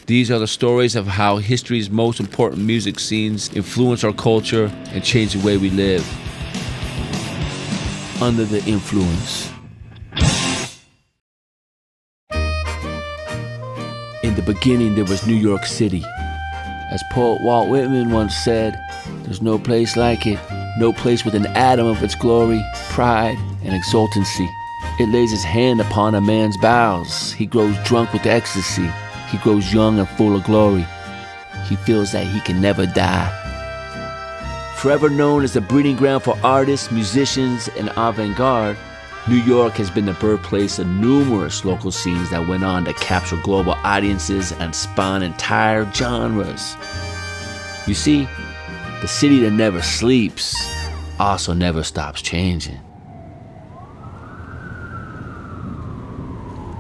These are the stories of how history's most important music scenes influence our culture and change the way we live. Under the Influence. In the beginning, there was New York City. As poet Walt Whitman once said, there's no place like it, no place with an atom of its glory, pride, and exultancy. It lays its hand upon a man's bowels. He grows drunk with ecstasy. He grows young and full of glory. He feels that he can never die. Forever known as the breeding ground for artists, musicians, and avant-garde, New York has been the birthplace of numerous local scenes that went on to capture global audiences and spawn entire genres. You see, the city that never sleeps also never stops changing.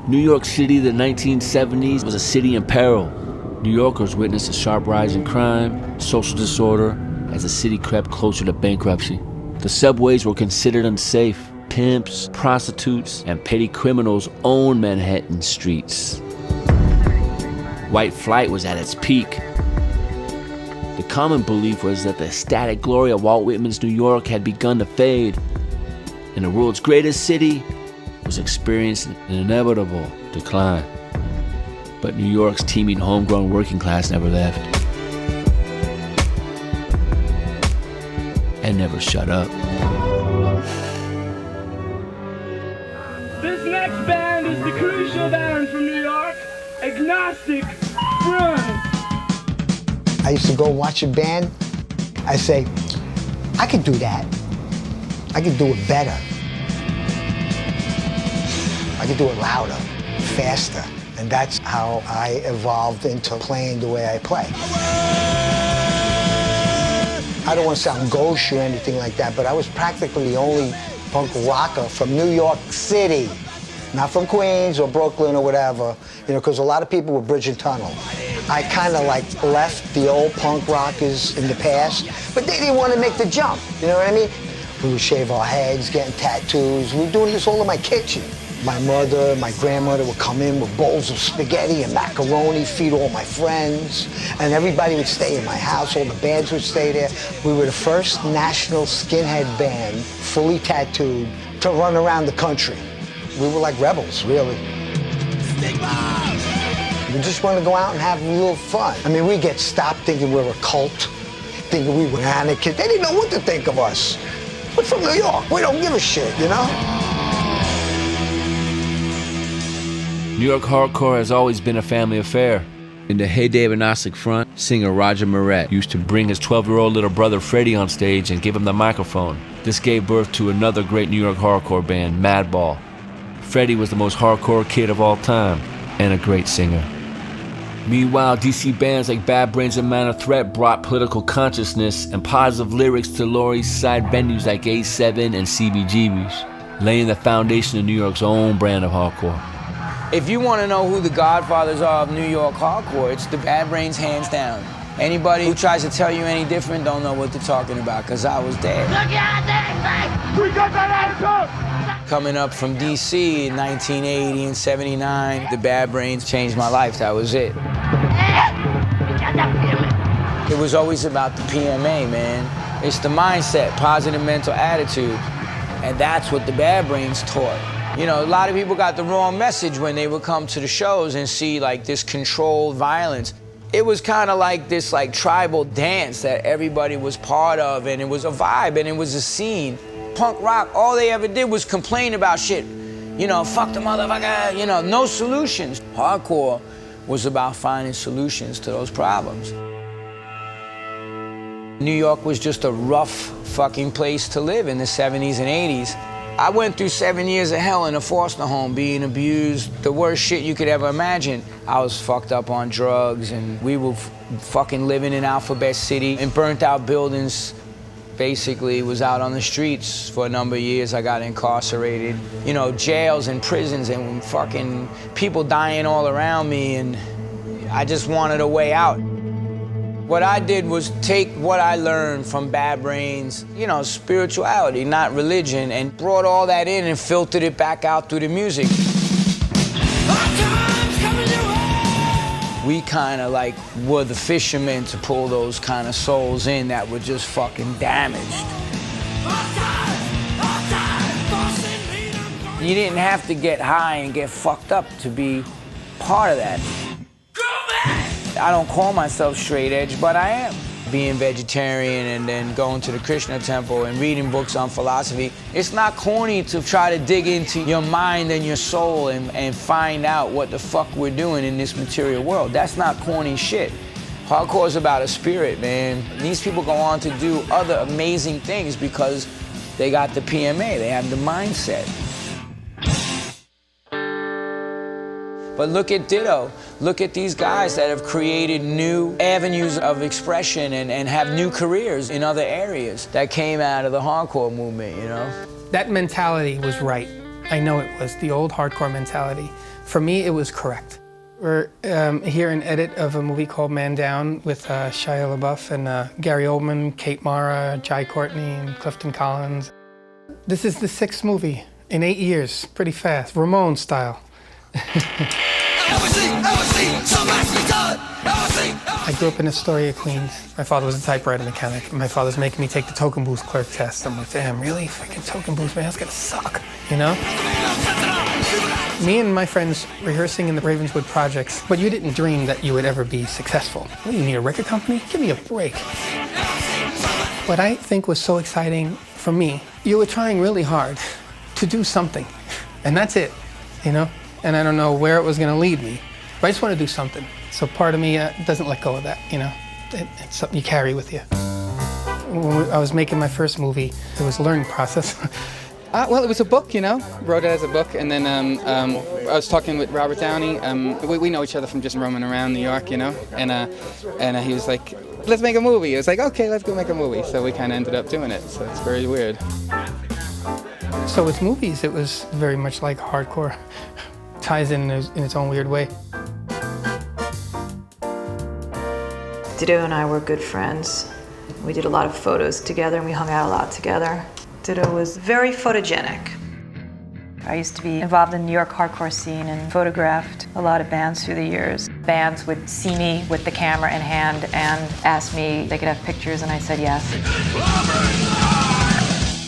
New York City of the 1970s was a city in peril. New Yorkers witnessed a sharp rise in crime, social disorder, as the city crept closer to bankruptcy. The subways were considered unsafe. Pimps, prostitutes, and petty criminals owned Manhattan streets. White flight was at its peak. The common belief was that the ecstatic glory of Walt Whitman's New York had begun to fade, and the world's greatest city was experiencing an inevitable decline. But New York's teeming homegrown working class never left. And never shut up. This next band is the crucial band from New York, Agnostic. Run! I used to go watch a band. I say, I could do that. I could do it better. I could do it louder, faster. And that's how I evolved into playing the way I play. I don't want to sound gauche or anything like that, but I was practically the only punk rocker from New York City, not from Queens or Brooklyn or whatever, because a lot of people were bridging tunnel. I kind of like left the old punk rockers in the past, but they didn't want to make the jump, you know what I mean? We would shave our heads, getting tattoos. We were doing this all in my kitchen. My mother, my grandmother would come in with bowls of spaghetti and macaroni, feed all my friends, and everybody would stay in my house, all the bands would stay there. We were the first national skinhead band, fully tattooed, to run around the country. We were like rebels, really. We just wanted to go out and have a little fun. I mean, we get stopped thinking we're a cult, thinking we were anarchists. They didn't know what to think of us. We're from New York. We don't give a shit, you know? New York hardcore has always been a family affair. In the heyday of Agnostic Front, singer Roger Moret used to bring his 12-year-old little brother Freddie on stage and give him the microphone. This gave birth to another great New York hardcore band, Madball. Freddie was the most hardcore kid of all time, and a great singer. Meanwhile, DC bands like Bad Brains and Minor Threat brought political consciousness and positive lyrics to Lower East Side venues like A7 and CBGB's, laying the foundation of New York's own brand of hardcore. If you want to know who the godfathers are of New York hardcore, it's the Bad Brains, hands down. Anybody who tries to tell you any different don't know what they're talking about, because I was there. We got that answer! Coming up from DC in 1980 and 79, the Bad Brains changed my life. That was it. It was always about the PMA, man. It's the mindset, positive mental attitude. And that's what the Bad Brains taught. You know, a lot of people got the wrong message when they would come to the shows and see like this controlled violence. It was kind of like this like tribal dance that everybody was part of, and it was a vibe and it was a scene. Punk rock, all they ever did was complain about shit. You know, fuck the motherfucker, you know, no solutions. Hardcore was about finding solutions to those problems. New York was just a rough fucking place to live in the 70s and 80s. I went through 7 years of hell in a foster home, being abused, the worst shit you could ever imagine. I was fucked up on drugs, and we were fucking living in Alphabet City in burnt out buildings. Basically, was out on the streets for a number of years. I got incarcerated. You know, jails and prisons and fucking people dying all around me, and I just wanted a way out. What I did was take what I learned from Bad Brains, you know, spirituality, not religion, and brought all that in and filtered it back out through the music. We kind of like were the fishermen to pull those kind of souls in that were just fucking damaged. You didn't have to get high and get fucked up to be part of that. I don't call myself straight edge, but I am. Being vegetarian and then going to the Krishna temple and reading books on philosophy, it's not corny to try to dig into your mind and your soul and find out what the fuck we're doing in this material world. That's not corny shit. Hardcore is about a spirit, man. These people go on to do other amazing things because they got the PMA, they have the mindset. But look at Ditto. Look at these guys that have created new avenues of expression and have new careers in other areas that came out of the hardcore movement, you know? That mentality was right. I know it was, the old hardcore mentality. For me, it was correct. We're here an edit of a movie called Man Down with Shia LaBeouf and Gary Oldman, Kate Mara, Jai Courtney, and Clifton Collins. This is the 6th movie in 8 years, pretty fast, Ramon style. I grew up in Astoria, Queens. My father was a typewriter mechanic. My father's making me take the token booth clerk test. I'm like, damn, really? Freaking token booth, man, that's gonna suck, you know? Me and my friends rehearsing in the Ravenswood projects, but you didn't dream that you would ever be successful. What, you need a record company? Give me a break. What I think was so exciting for me, you were trying really hard to do something, and that's it, you know? And I don't know where it was going to lead me, but I just want to do something. So part of me doesn't let go of that, you know? It's something you carry with you. When I was making my first movie, it was a learning process. Well, it was a book, you know? Wrote it as a book, and then I was talking with Robert Downey. We know each other from just roaming around New York, you know? And he was like, let's make a movie. It was like, okay, let's go make a movie. So we kind of ended up doing it, so it's very weird. So with movies, it was very much like hardcore. Ties in its own weird way. Ditto and I were good friends. We did a lot of photos together and we hung out a lot together. Ditto was very photogenic. I used to be involved in the New York hardcore scene and photographed a lot of bands through the years. Bands would see me with the camera in hand and ask me if they could have pictures, and I said yes.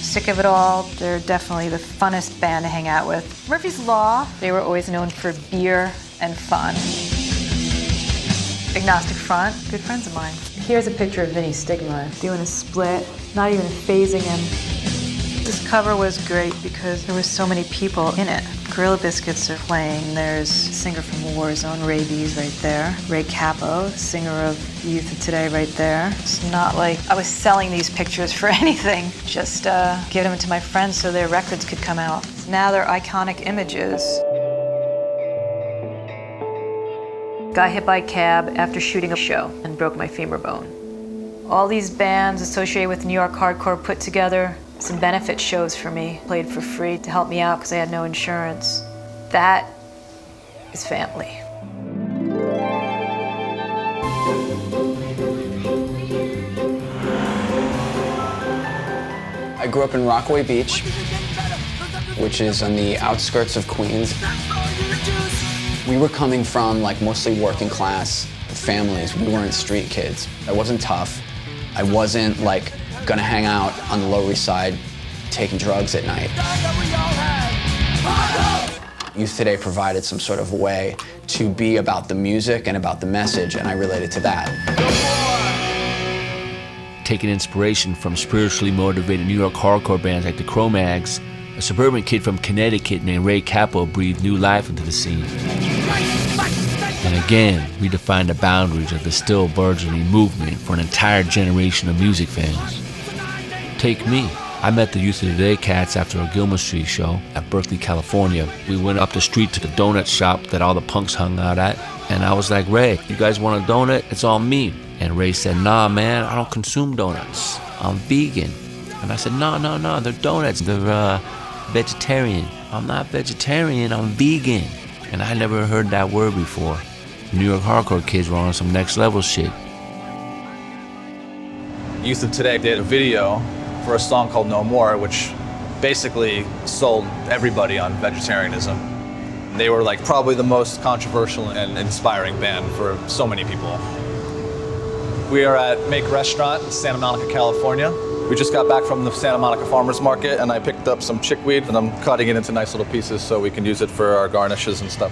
Sick of it all, they're definitely the funnest band to hang out with. Murphy's Law, they were always known for beer and fun. Agnostic Front, good friends of mine. Here's a picture of Vinny Stigma doing a split, not even phasing him. This cover was great because there were so many people in it. Gorilla Biscuits are playing. There's a singer from Warzone, Ray B's right there. Ray Capo, singer of Youth of Today right there. It's not like I was selling these pictures for anything. Just give them to my friends so their records could come out. Now they're iconic images. Got hit by a cab after shooting a show and broke my femur bone. All these bands associated with New York hardcore put together some benefit shows for me, played for free to help me out because I had no insurance. That is family. I grew up in Rockaway Beach, which is on the outskirts of Queens. We were coming from like mostly working class families. We weren't street kids. I wasn't tough. I wasn't like gonna hang out on the Lower East Side taking drugs at night. Youth Today provided some sort of way to be about the music and about the message, and I related to that. Taking inspiration from spiritually motivated New York hardcore bands like the Cro-Mags, a suburban kid from Connecticut named Ray Capo breathed new life into the scene. And again, redefined the boundaries of the still burgeoning movement for an entire generation of music fans. Take me. I met the Youth of Today cats after a Gilman Street show at Berkeley, California. We went up the street to the donut shop that all the punks hung out at, and I was like, Ray, you guys want a donut? It's on me. And Ray said, nah, man, I don't consume donuts. I'm vegan. And I said, no, they're donuts. They're vegetarian. I'm not vegetarian, I'm vegan. And I never heard that word before. New York hardcore kids were on some next level shit. Youth of Today did a video for a song called No More, which basically sold everybody on vegetarianism. They were like probably the most controversial and inspiring band for so many people. We are at Make Restaurant in Santa Monica, California. We just got back from the Santa Monica Farmers Market and I picked up some chickweed and I'm cutting it into nice little pieces so we can use it for our garnishes and stuff.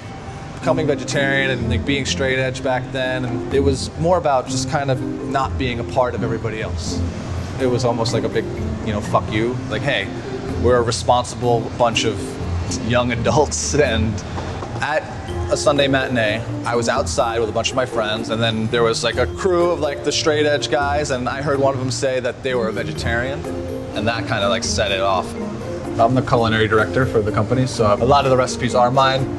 Becoming vegetarian and like being straight edge back then, and it was more about just kind of not being a part of everybody else. It was almost like a big, fuck you. Like, hey, we're a responsible bunch of young adults. And at a Sunday matinee, I was outside with a bunch of my friends, and then there was like a crew of like the straight edge guys, and I heard one of them say that they were a vegetarian, and that kind of like set it off. I'm the culinary director for the company, so a lot of the recipes are mine.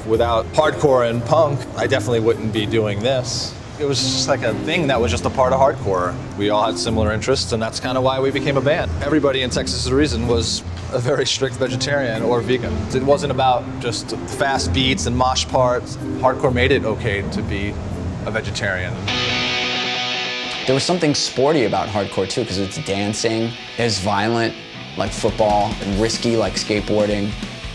Without hardcore and punk, I definitely wouldn't be doing this. It was just like a thing that was just a part of hardcore. We all had similar interests, and that's kind of why we became a band. Everybody in Texas is the Reason was a very strict vegetarian or vegan. It wasn't about just fast beats and mosh parts. Hardcore made it okay to be a vegetarian. There was something sporty about hardcore too, because it's dancing, it's violent like football, and risky like skateboarding.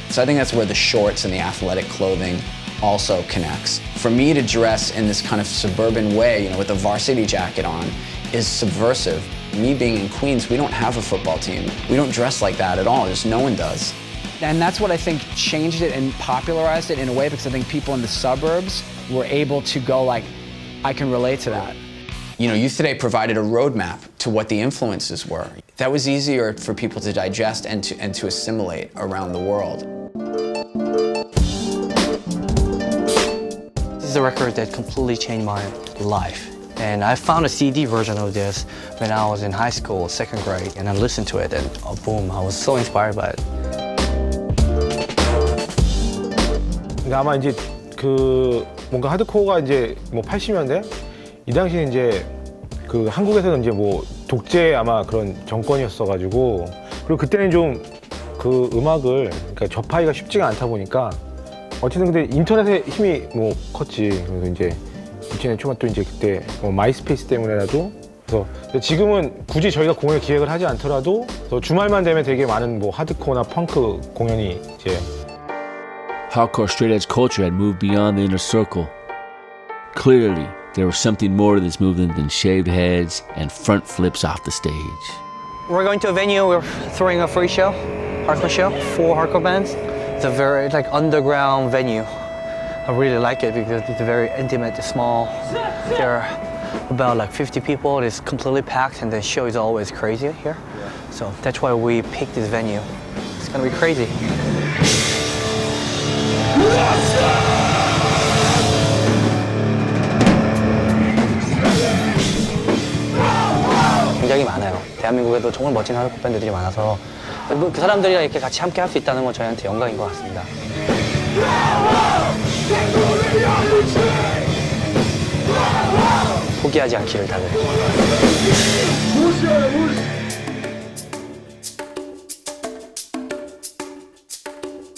So I think that's where the shorts and the athletic clothing also connects. For me to dress in this kind of suburban way, with a varsity jacket on, is subversive. Me being in Queens, we don't have a football team. We don't dress like that at all, just no one does. And that's what I think changed it and popularized it in a way, because I think people in the suburbs were able to go like, I can relate to that. Youth Today provided a roadmap to what the influences were. That was easier for people to digest and to assimilate around the world. This is a record that completely changed my life. And I found a CD version of this when I was in high school, second grade, and I listened to it and boom, I was so inspired by it. 아마 이제 뭔가 하드코어가 이제 80년대 이 당시에 이제 한국에서는 이제 독재 아마 그런 정권이었어가지고, 그리고 그때는 좀 음악을 접하기가 쉽지가 않다 보니까 어쨌든 근데 인터넷의 힘이 컸지. 그래서 이제 2000년 초반 또 이제 그때 마이스페이스 때문에라도, 그래서 지금은 굳이 저희가 공연을 기획을 하지 않더라도 주말만 되면 되게 많은 하드코어나 펑크 공연이 이제. Hardcore straight edge culture had moved beyond the inner circle. Clearly, there was something more to this movement than shaved heads and front flips off the stage. We're going to a venue, we're throwing a free show, hardcore show, 4 hardcore bands. It's a very underground venue. I really like it because it's very intimate, small. There are about 50 people, it's completely packed, and the show is always crazy here. So that's why we picked this venue. It's gonna be crazy. 굉장히 많아요. 대한민국에도 정말 멋진 하드코어 밴드들이 많아서 그 사람들이랑 이렇게 같이 함께 할 수 있다는 건 저희한테 영광인 것 같습니다. 포기하지 않기를 다들.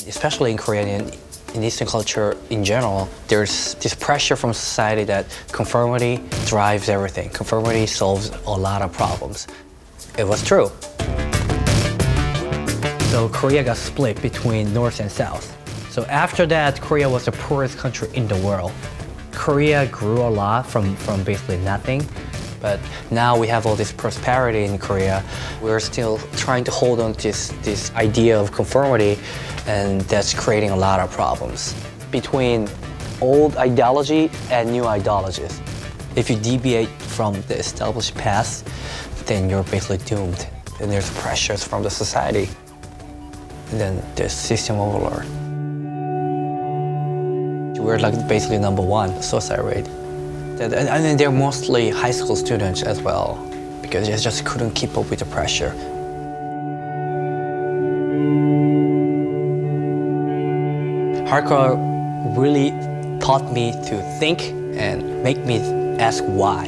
Especially in Korea and in Eastern culture in general, there's this pressure from society that conformity drives everything. Conformity solves a lot of problems. It was true. So Korea got split between North and South. So after that, Korea was the poorest country in the world. Korea grew a lot from basically nothing. But now we have all this prosperity in Korea. We're still trying to hold on to this idea of conformity, and that's creating a lot of problems between old ideology and new ideologies. If you deviate from the established path, then you're basically doomed. And there's pressures from the society. And then there's system overload. We're basically #1 suicide rate. And then they're mostly high school students as well, because they just couldn't keep up with the pressure. Hardcore really taught me to think and make me ask why.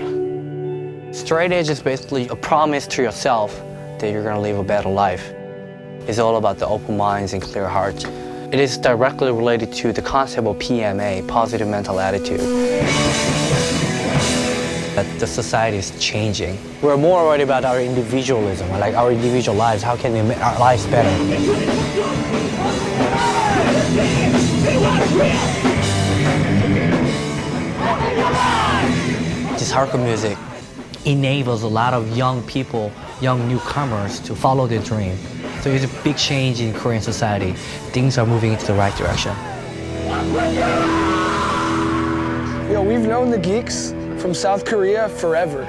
Straight edge is basically a promise to yourself that you're gonna live a better life. It's all about the open minds and clear hearts. It is directly related to the concept of PMA, positive mental attitude. That the society is changing. We're more worried about our individualism, like our individual lives. How can we make our lives better? This hardcore music enables a lot of young people, young newcomers to follow their dream. So it's a big change in Korean society. Things are moving into the right direction. We've known the Geeks from South Korea forever.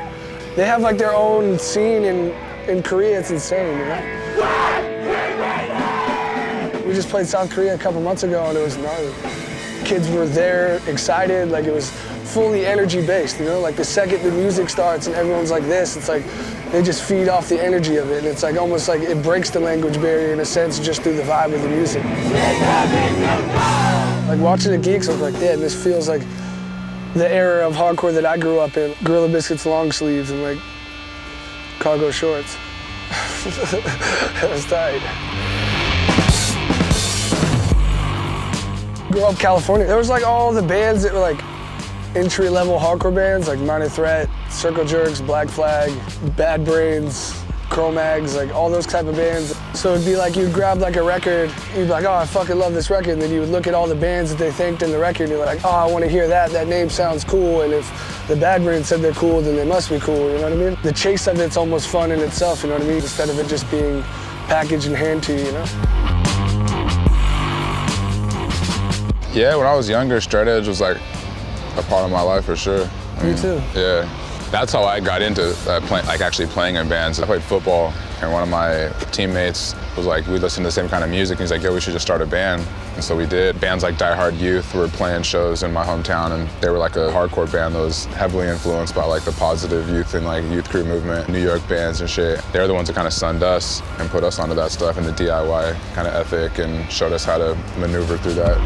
They have like their own scene in Korea. It's insane, you know? We just played South Korea a couple months ago and it was gnarly. Kids were there, excited, like it was fully energy based, you know? Like the second the music starts and everyone's like this, it's like they just feed off the energy of it. And it's like almost like it breaks the language barrier in a sense just through the vibe of the music. Like watching the Geeks, I was like, yeah, this feels like the era of hardcore that I grew up in. Gorilla Biscuits long sleeves and like cargo shorts. It was tight. Grew up California. There was like all the bands that were like entry-level hardcore bands, like Minor Threat, Circle Jerks, Black Flag, Bad Brains, Cro-Mags, like all those type of bands. So it'd be like you'd grab like a record, you'd be like, oh, I fucking love this record, and then you would look at all the bands that they thanked in the record, and you're like, oh, I want to hear that name sounds cool, and if the Bad Brains said they're cool, then they must be cool, you know what I mean? The chase of it's almost fun in itself, you know what I mean? Instead of it just being packaged and hand to you, you know? Yeah, when I was younger, straight edge was like a part of my life for sure. Me too. Yeah, that's how I got into actually playing in bands. I played football, and one of my teammates was like, we listened to the same kind of music, and he's like, yo, we should just start a band. And so we did. Bands like Die Hard Youth were playing shows in my hometown, and they were like a hardcore band that was heavily influenced by like the positive youth and like youth crew movement, New York bands and shit. They're the ones that kind of sunned us and put us onto that stuff and the DIY kind of ethic and showed us how to maneuver through that.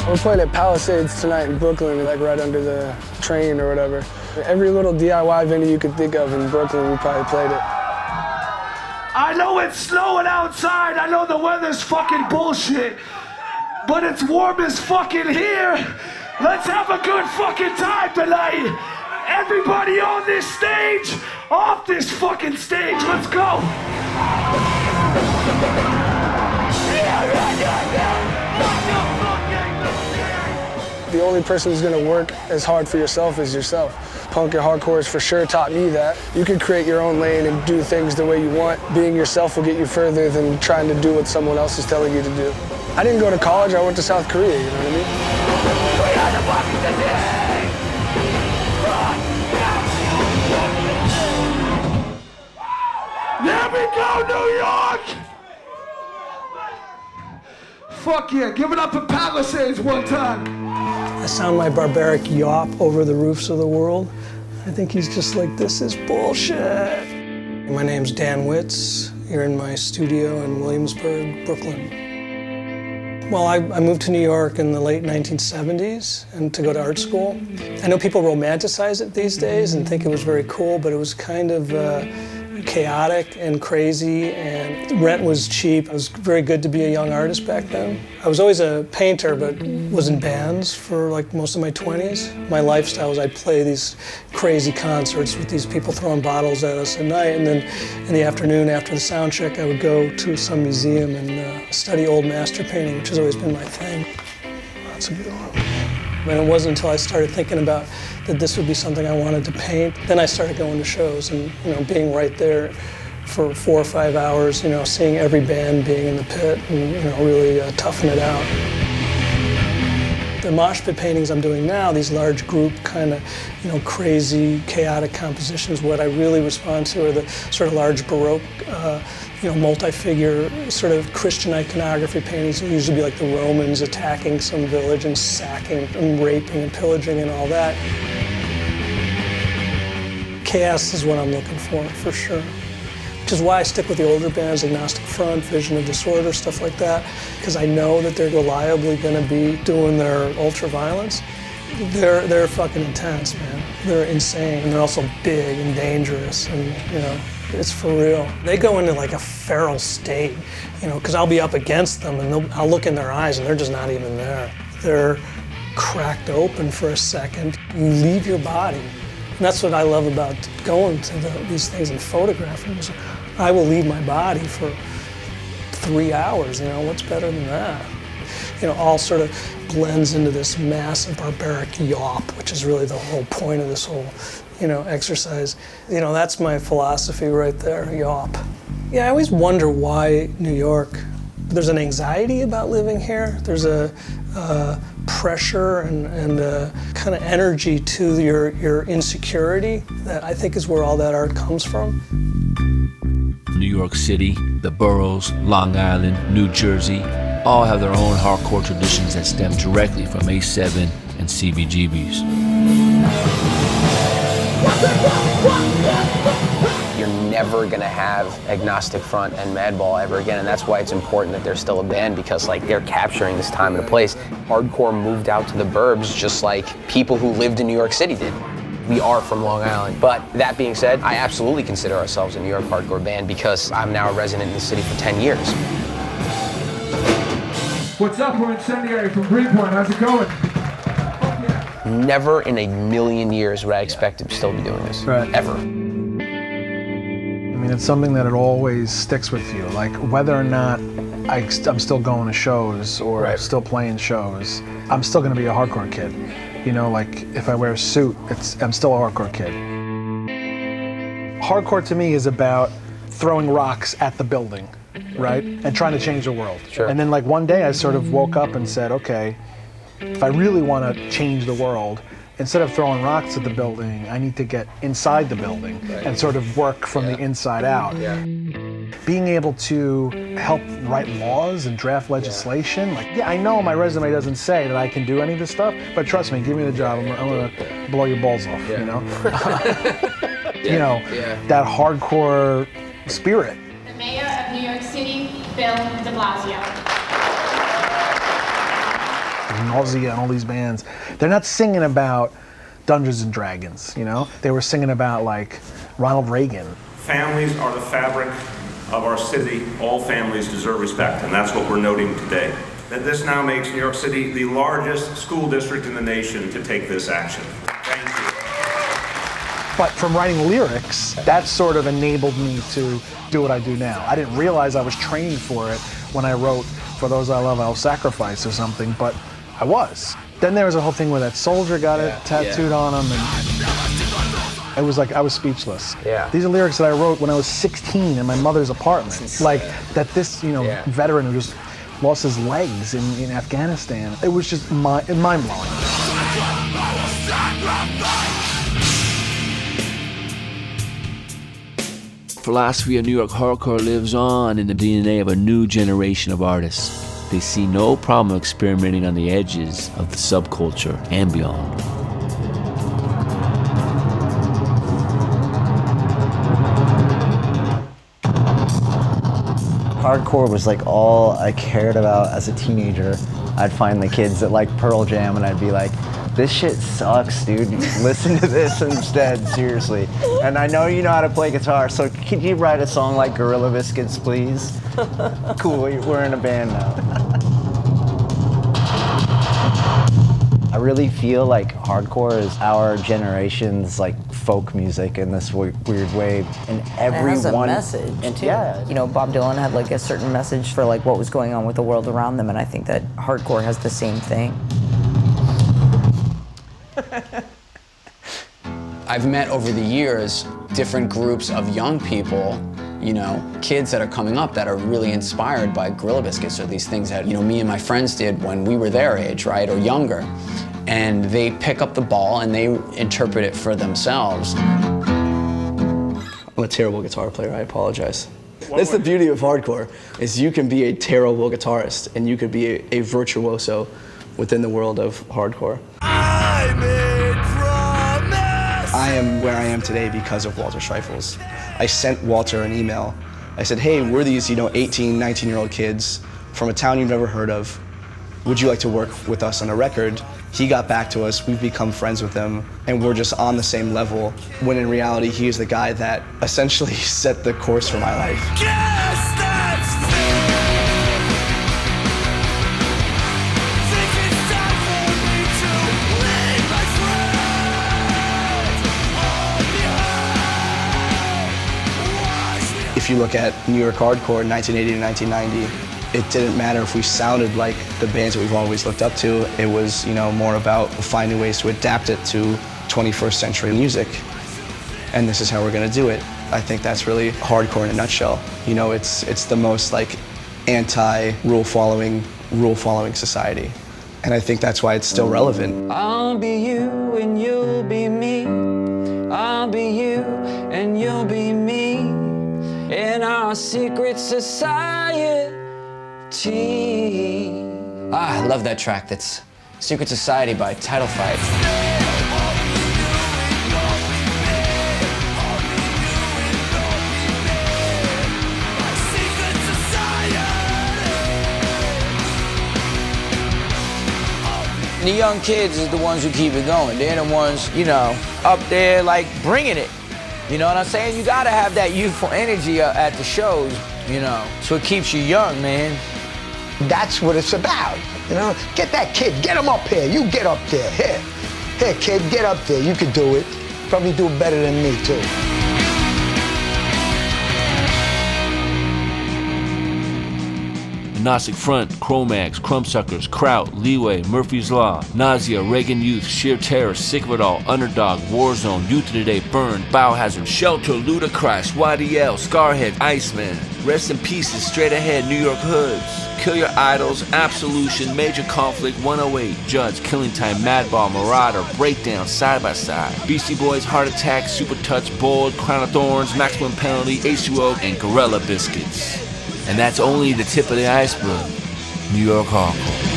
We're playing at Palisades tonight in Brooklyn, like right under the train or whatever. Every little DIY venue you could think of in Brooklyn, we probably played it. I know it's snowing outside, I know the weather's fucking bullshit, but it's warm as fucking here. Let's have a good fucking time tonight. Everybody on this stage, off this fucking stage, let's go. The only person who's gonna work as hard for yourself is yourself. Punk and hardcore has for sure taught me that. You can create your own lane and do things the way you want. Being yourself will get you further than trying to do what someone else is telling you to do. I didn't go to college, I went to South Korea, you know what I mean? There we go, New York! Fuck yeah, give it up for Palisades one time. I sound my barbaric yawp over the roofs of the world. I think he's just like, this is bullshit. My name's Dan Witz. You're in my studio in Williamsburg, Brooklyn. Well, I moved to New York in the late 1970s and to go to art school. I know people romanticize it these days and think it was very cool, but it was kind of chaotic and crazy, and rent was cheap. It was very good to be a young artist back then. I was always a painter, but was in bands for like most of my 20s. My lifestyle was I'd play these crazy concerts with these people throwing bottles at us at night, and then in the afternoon after the sound check, I would go to some museum and study old master painting, which has always been my thing. That's a good one. And it wasn't until I started thinking about that this would be something I wanted to paint. Then I started going to shows and, being right there for 4 or 5 hours, seeing every band, being in the pit and, really toughing it out. The mosh pit paintings I'm doing now, these large group kind of, crazy, chaotic compositions, what I really respond to are the sort of large Baroque, multi-figure sort of Christian iconography paintings. It usually be like the Romans attacking some village and sacking and raping and pillaging and all that. Chaos is what I'm looking for sure. Which is why I stick with the older bands, Agnostic Front, Vision of Disorder, stuff like that, because I know that they're reliably going to be doing their ultra-violence. They're fucking intense, man. They're insane, and they're also big and dangerous, and, it's for real. They go into like a feral state, because I'll be up against them, and I'll look in their eyes, and they're just not even there. They're cracked open for a second. You leave your body. And that's what I love about going to these things and photographing. I will leave my body for 3 hours, you know, what's better than that? You know, all sort of blends into this massive barbaric yawp, which is really the whole point of this whole, you know, exercise. You know, that's my philosophy right there, yawp. Yeah, I always wonder why New York. There's an anxiety about living here. There's a pressure and a kind of energy to your insecurity that I think is where all that art comes from. New York City, the boroughs, Long Island, New Jersey, all have their own hardcore traditions that stem directly from A7 and CBGBs. You're never gonna have Agnostic Front and Madball ever again, and that's why it's important that they're still a band, because like they're capturing this time and a place. Hardcore moved out to the burbs just like people who lived in New York City did. We are from Long Island. But that being said, I absolutely consider ourselves a New York hardcore band because I'm now a resident in the city for 10 years. What's up? We're Incendiary from Greenpoint. How's it going? Never in a million years would I expect to still be doing this. Right. Ever. I mean, it's something that it always sticks with you. Like whether or not I'm still going to shows or still playing shows, I'm still going to be a hardcore kid. You know, like if I wear a suit, I'm still a hardcore kid. Hardcore to me is about throwing rocks at the building, right? And trying to change the world. Sure. And then like one day I sort of woke up and said, okay, if I really want to change the world, instead of throwing rocks at the building, I need to get inside the building and sort of work from the inside out. Being able to help write laws and draft legislation, like, yeah, I know my resume doesn't say that I can do any of this stuff, but trust me, give me the job, I'm gonna blow your balls off, you know? You know, that hardcore spirit. The mayor of New York City, Bill de Blasio. Nausea and all these bands, they're not singing about Dungeons and Dragons, you know? They were singing about like Ronald Reagan. Families are the fabric of our city. All families deserve respect, and that's what we're noting today. That this now makes New York City the largest school district in the nation to take this action. Thank you. But from writing lyrics, that sort of enabled me to do what I do now. I didn't realize I was training for it when I wrote For Those I Love I'll Sacrifice or something, but I was. Then there was a whole thing where that soldier got it tattooed on him, and it was like I was speechless. These are lyrics that I wrote when I was 16 in my mother's apartment. Like that this, you know, veteran who just lost his legs in Afghanistan. It was just mind-blowing. Philosophy of New York hardcore lives on in the DNA of a new generation of artists. They see no problem experimenting on the edges of the subculture and beyond. Hardcore was like all I cared about as a teenager. I'd find the kids that like Pearl Jam and I'd be like, this shit sucks, dude. Listen to this instead, seriously. And I know you know how to play guitar, so could you write a song like Gorilla Biscuits, please? Cool, we're in a band now. I really feel like hardcore is our generation's like folk music in this weird way, and everyone. It has a message too. Yeah. You know, Bob Dylan had like a certain message for like what was going on with the world around them, and I think that hardcore has the same thing. I've met over the years different groups of young people, you know, kids that are coming up that are really inspired by Gorilla Biscuits or these things that, you know, me and my friends did when we were their age, right, or younger. And they pick up the ball and they interpret it for themselves. I'm a terrible guitar player, I apologize. That's the beauty of hardcore, is you can be a terrible guitarist and you could be a virtuoso within the world of hardcore. I am where I am today because of Walter Streifels. I sent Walter an email. I said, hey, we're these, you know, 18, 19-year-old kids from a town you've never heard of. Would you like to work with us on a record? He got back to us, we've become friends with him, and we're just on the same level, when in reality, he is the guy that essentially set the course for my life. If you look at New York hardcore in 1980 to 1990, it didn't matter if we sounded like the bands that we've always looked up to. It was, more about finding ways to adapt it to 21st century music. And this is how we're going to do it. I think that's really hardcore in a nutshell. It's the most like anti-rule following society. And I think that's why it's still relevant. I'll be you and you'll be me. I'll be you and you'll be me. In our secret society. I love that track. That's Secret Society by Title Fight. The young kids is the ones who keep it going. They're the ones, up there like bringing it. You know what I'm saying? You gotta have that youthful energy at the shows, so it keeps you young, man. That's what it's about, Get that kid, get him up here. You get up there. Here, kid, get up there. You can do it. Probably do it better than me, too. Agnostic Front, Cro-Mags, Crumbsuckers, Kraut, Leeway, Murphy's Law, Nausea, Reagan Youth, Sheer Terror, Sick of It All, Underdog, Warzone, Youth of Today, Burn, Biohazard, Shelter, Ludacris, YDL, Scarhead, Iceman, Rest in Pieces, Straight Ahead, New York Hoods, Kill Your Idols, Absolution, Major Conflict, 108, Judge, Killing Time, Madball, Marauder, Breakdown, Side by Side, Beastie Boys, Heart Attack, Super Touch, Bold, Crown of Thorns, Maximum Penalty, H2O, and Gorilla Biscuits. And that's only the tip of the iceberg. New York hardcore.